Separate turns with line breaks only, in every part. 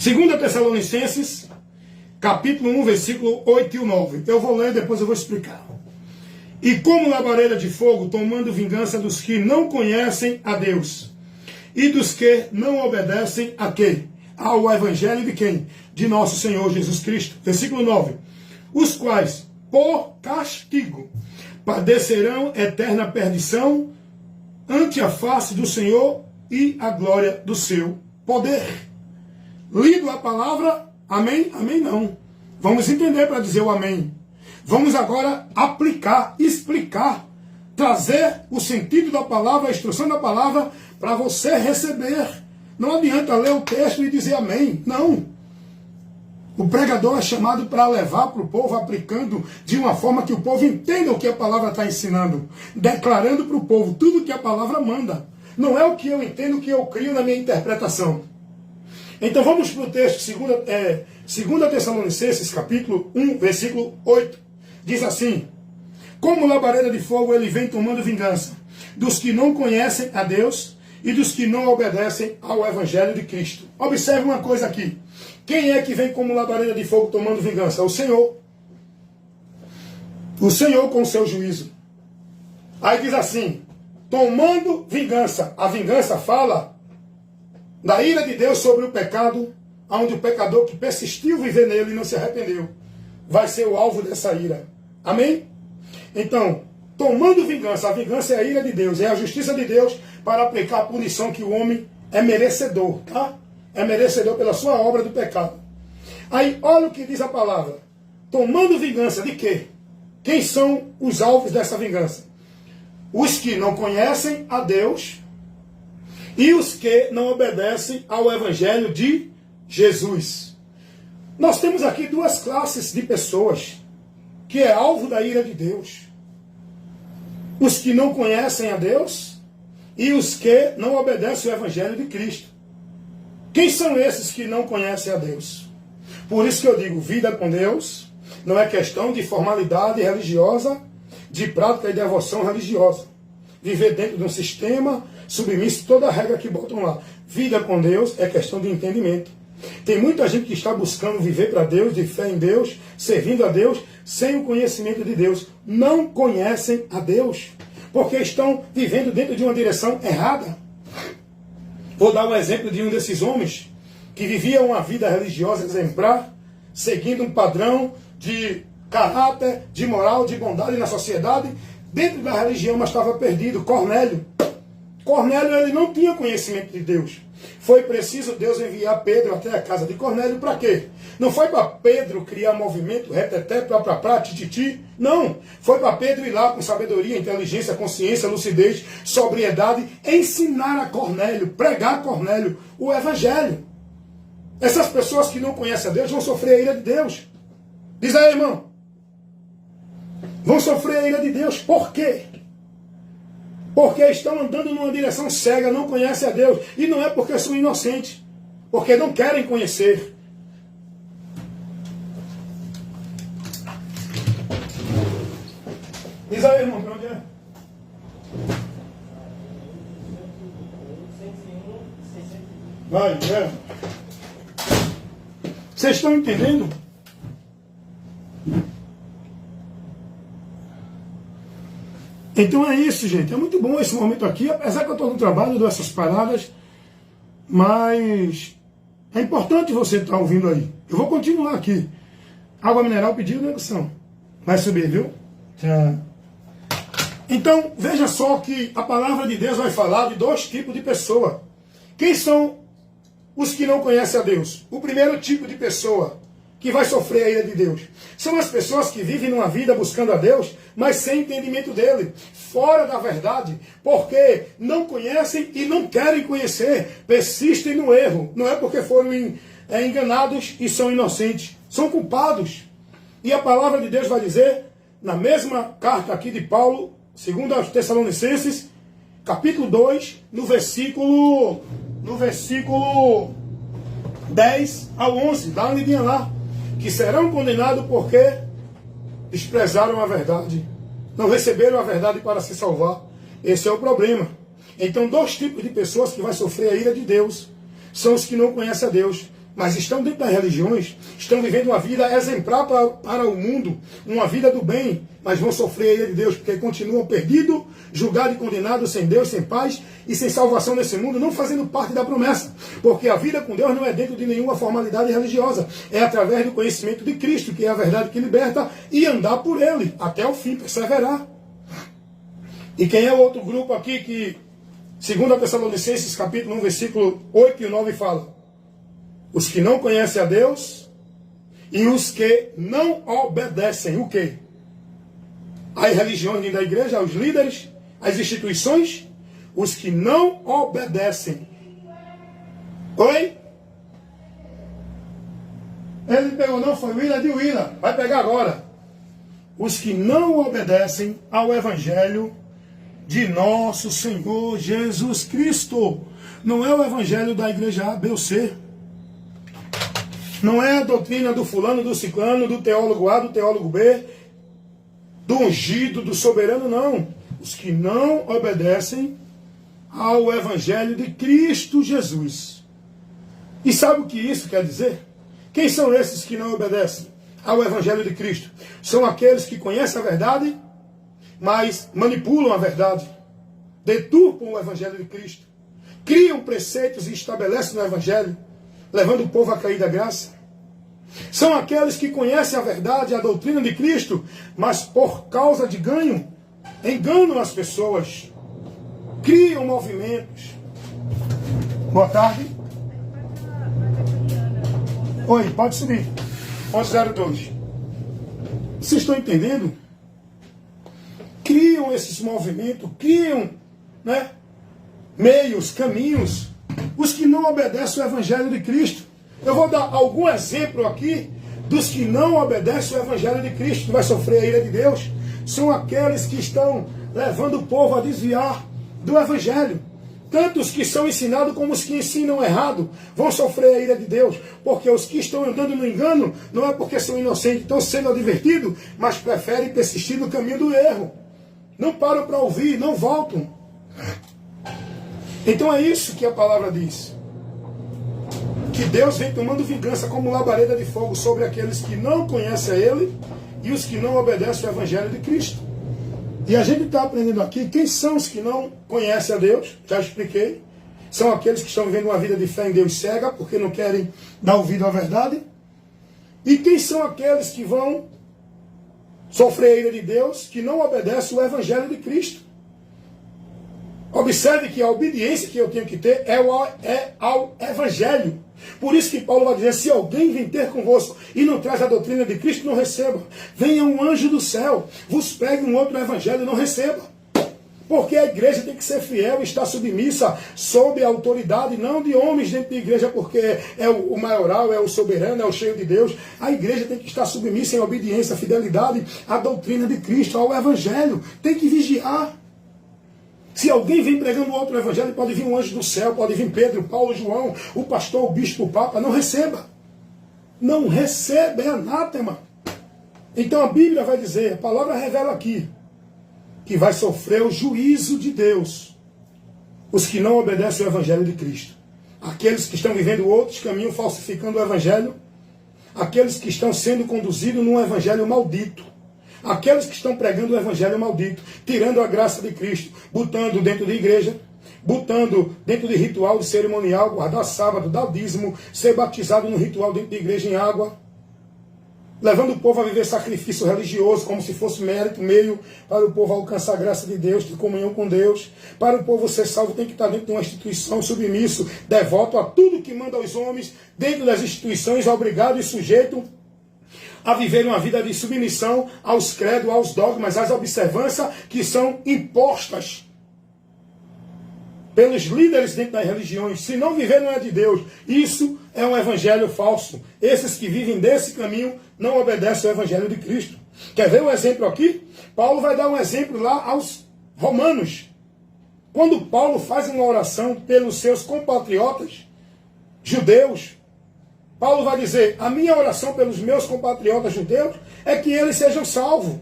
2 Tessalonicenses, capítulo 1, versículo 8 e 9. Eu vou ler, depois eu vou explicar. E como labareda de fogo, tomando vingança dos que não conhecem a Deus, e dos que não obedecem a quem? Ao evangelho de quem? De nosso Senhor Jesus Cristo. Versículo 9. Os quais, por castigo, padecerão eterna perdição ante a face do Senhor e a glória do seu poder. Lido a palavra, amém? Amém não. Vamos entender para dizer o amém. Vamos agora aplicar, explicar, trazer o sentido da palavra, a instrução da palavra, para você receber. Não adianta ler o texto e dizer amém. Não. O pregador é chamado para levar para o povo, aplicando de uma forma que o povo entenda o que a palavra está ensinando, declarando para o povo tudo o que a palavra manda. Não é o que eu entendo, o que eu crio na minha interpretação. Então vamos para o texto, 2 Tessalonicenses, capítulo 1, versículo 8. Diz assim: como labareda de fogo ele vem tomando vingança dos que não conhecem a Deus e dos que não obedecem ao evangelho de Cristo. Observe uma coisa aqui. Quem é que vem como labareda de fogo tomando vingança? O Senhor. O Senhor com o seu juízo. Aí diz assim, tomando vingança. A vingança fala da ira de Deus sobre o pecado, onde o pecador que persistiu viver nele e não se arrependeu, vai ser o alvo dessa ira. Amém? Então, tomando vingança, a vingança é a ira de Deus, é a justiça de Deus para aplicar a punição que o homem é merecedor, tá? É merecedor pela sua obra do pecado. Aí, olha o que diz a palavra. Tomando vingança de quê? Quem são os alvos dessa vingança? Os que não conhecem a Deus e os que não obedecem ao evangelho de Jesus. Nós temos aqui duas classes de pessoas que é alvo da ira de Deus. Os que não conhecem a Deus e os que não obedecem ao evangelho de Cristo. Quem são esses que não conhecem a Deus? Por isso que eu digo, vida com Deus não é questão de formalidade religiosa, de prática e devoção religiosa. Viver dentro de um sistema submisso a toda a regra que botam lá. Vida com Deus é questão de entendimento. Tem muita gente que está buscando viver para Deus, de fé em Deus, servindo a Deus, sem o conhecimento de Deus. Não conhecem a Deus, porque estão vivendo dentro de uma direção errada. Vou dar um exemplo de um desses homens que vivia uma vida religiosa exemplar, seguindo um padrão de caráter, de moral, de bondade na sociedade, dentro da religião, mas estava perdido. Cornélio. Cornélio, ele não tinha conhecimento de Deus. Foi preciso Deus enviar Pedro até a casa de Cornélio para quê? Não foi para Pedro criar movimento, reteté, pra, tititi. Não. Foi para Pedro ir lá com sabedoria, inteligência, consciência, lucidez, sobriedade, ensinar a Cornélio, pregar a Cornélio o evangelho. Essas pessoas que não conhecem a Deus vão sofrer a ira de Deus. Diz aí, irmão. Vão sofrer a ira de Deus. Por quê? Porque estão andando numa direção cega, não conhecem a Deus. E não é porque são inocentes, porque não querem conhecer. Diz aí, irmão, para onde é? Vai, é. Vocês estão entendendo? Então é isso, gente. É muito bom esse momento aqui, apesar que eu estou no trabalho, dou essas paradas, mas é importante você estar ouvindo aí. Eu vou continuar aqui. Água mineral pediu negociação. Vai subir, viu? Tchau. Então, veja só que a palavra de Deus vai falar de dois tipos de pessoa. Quem são os que não conhecem a Deus? O primeiro tipo de pessoa que vai sofrer a ira de Deus são as pessoas que vivem numa vida buscando a Deus, mas sem entendimento dele, fora da verdade, porque não conhecem e não querem conhecer, persistem no erro. Não é porque foram enganados e são inocentes, são culpados. E a palavra de Deus vai dizer, na mesma carta aqui de Paulo, 2 Tessalonicenses, capítulo 2, no versículo 10 ao 11, dá uma lidinha lá, que serão condenados porque desprezaram a verdade, não receberam a verdade para se salvar. Esse é o problema. Então, dois tipos de pessoas que vão sofrer a ira de Deus são os que não conhecem a Deus mas estão dentro das religiões, estão vivendo uma vida exemplar para o mundo, uma vida do bem, mas vão sofrer a ira de Deus, porque continuam perdidos, julgados e condenados, sem Deus, sem paz e sem salvação nesse mundo, não fazendo parte da promessa, porque a vida com Deus não é dentro de nenhuma formalidade religiosa, é através do conhecimento de Cristo, que é a verdade que liberta, e andar por Ele, até o fim, perseverar. E quem é o outro grupo aqui que, segundo a Tessalonicenses, capítulo 1, versículo 8 e 9, fala: os que não conhecem a Deus e os que não obedecem, o quê? As religiões dentro da igreja, aos líderes, às instituições, os que não obedecem. Oi? Ele pegou, não, foi Willa de Willa, vai pegar agora. Os que não obedecem ao Evangelho de nosso Senhor Jesus Cristo. Não é o Evangelho da igreja A, B ou C. Não é a doutrina do fulano, do ciclano, do teólogo A, do teólogo B, do ungido, do soberano, não. Os que não obedecem ao Evangelho de Cristo Jesus. E sabe o que isso quer dizer? Quem são esses que não obedecem ao Evangelho de Cristo? São aqueles que conhecem a verdade, mas manipulam a verdade, deturpam o Evangelho de Cristo, criam preceitos e estabelecem no Evangelho, levando o povo a cair da graça. São aqueles que conhecem a verdade, a doutrina de Cristo, mas por causa de ganho, enganam as pessoas, criam movimentos. Boa tarde. Oi, pode subir. 1102. Vocês estão entendendo? Criam esses movimentos, criam, né, meios, caminhos, os que não obedecem ao Evangelho de Cristo. Eu vou dar algum exemplo aqui dos que não obedecem ao Evangelho de Cristo, que vai sofrer a ira de Deus. São aqueles que estão levando o povo a desviar do Evangelho. Tanto os que são ensinados como os que ensinam errado vão sofrer a ira de Deus. Porque os que estão andando no engano não é porque são inocentes, estão sendo advertidos, mas preferem persistir no caminho do erro. Não param para ouvir, não voltam. Então é isso que a palavra diz. Que Deus vem tomando vingança como labareda de fogo sobre aqueles que não conhecem a Ele e os que não obedecem ao Evangelho de Cristo. E a gente está aprendendo aqui quem são os que não conhecem a Deus, já expliquei. São aqueles que estão vivendo uma vida de fé em Deus cega, porque não querem dar ouvido à verdade. E quem são aqueles que vão sofrer a ira de Deus, que não obedecem o Evangelho de Cristo. Observe que a obediência que eu tenho que ter é ao Evangelho. Por isso que Paulo vai dizer, se alguém vem ter convosco e não traz a doutrina de Cristo, não receba. Venha um anjo do céu, vos pregue um outro evangelho, não receba. Porque a igreja tem que ser fiel e estar submissa sob a autoridade, não de homens dentro da igreja, porque é o maioral, é o soberano, é o cheio de Deus. A igreja tem que estar submissa em obediência, fidelidade à doutrina de Cristo, ao Evangelho. Tem que vigiar. Se alguém vem pregando outro evangelho, pode vir um anjo do céu, pode vir Pedro, Paulo, João, o pastor, o bispo, o papa, não receba. Não receba, é anátema. Então a Bíblia vai dizer, a palavra revela aqui, que vai sofrer o juízo de Deus os que não obedecem ao Evangelho de Cristo. Aqueles que estão vivendo outros caminhos, falsificando o Evangelho. Aqueles que estão sendo conduzidos num Evangelho maldito. Aqueles que estão pregando o Evangelho maldito, tirando a graça de Cristo, botando dentro da igreja, botando dentro de ritual, de cerimonial, guardar sábado, dar dízimo, ser batizado no ritual dentro da igreja em água, levando o povo a viver sacrifício religioso, como se fosse mérito, meio para o povo alcançar a graça de Deus, de comunhão com Deus. Para o povo ser salvo, tem que estar dentro de uma instituição, submisso, devoto a tudo que manda aos homens, dentro das instituições, obrigado e sujeito a viver uma vida de submissão aos credos, aos dogmas, às observâncias que são impostas pelos líderes dentro das religiões. Se não viver, não é de Deus. Isso é um evangelho falso. Esses que vivem desse caminho não obedecem ao Evangelho de Cristo. Quer ver um exemplo aqui? Paulo vai dar um exemplo lá aos romanos. Quando Paulo faz uma oração pelos seus compatriotas judeus, Paulo vai dizer, a minha oração pelos meus compatriotas judeus é que eles sejam salvos.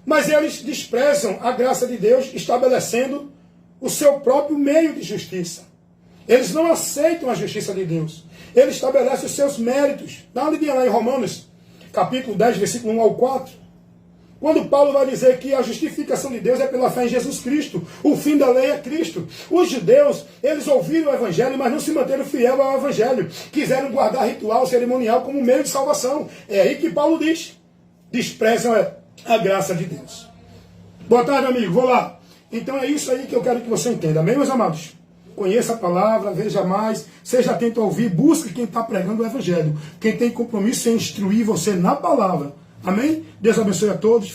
Mas eles desprezam a graça de Deus, estabelecendo o seu próprio meio de justiça. Eles não aceitam a justiça de Deus. Ele estabelece os seus méritos. Dá uma lidinha lá em Romanos, capítulo 10, versículo 1 ao 4. Quando Paulo vai dizer que a justificação de Deus é pela fé em Jesus Cristo. O fim da lei é Cristo. Os judeus, eles ouviram o evangelho, mas não se manteram fiéis ao evangelho. Quiseram guardar ritual cerimonial como meio de salvação. É aí que Paulo diz. Desprezam a graça de Deus. Boa tarde, amigo. Vou lá. Então é isso aí que eu quero que você entenda. Amém, meus amados? Conheça a palavra, veja mais, seja atento a ouvir, busque quem está pregando o evangelho. Quem tem compromisso em instruir você na palavra. Amém? Deus abençoe a todos.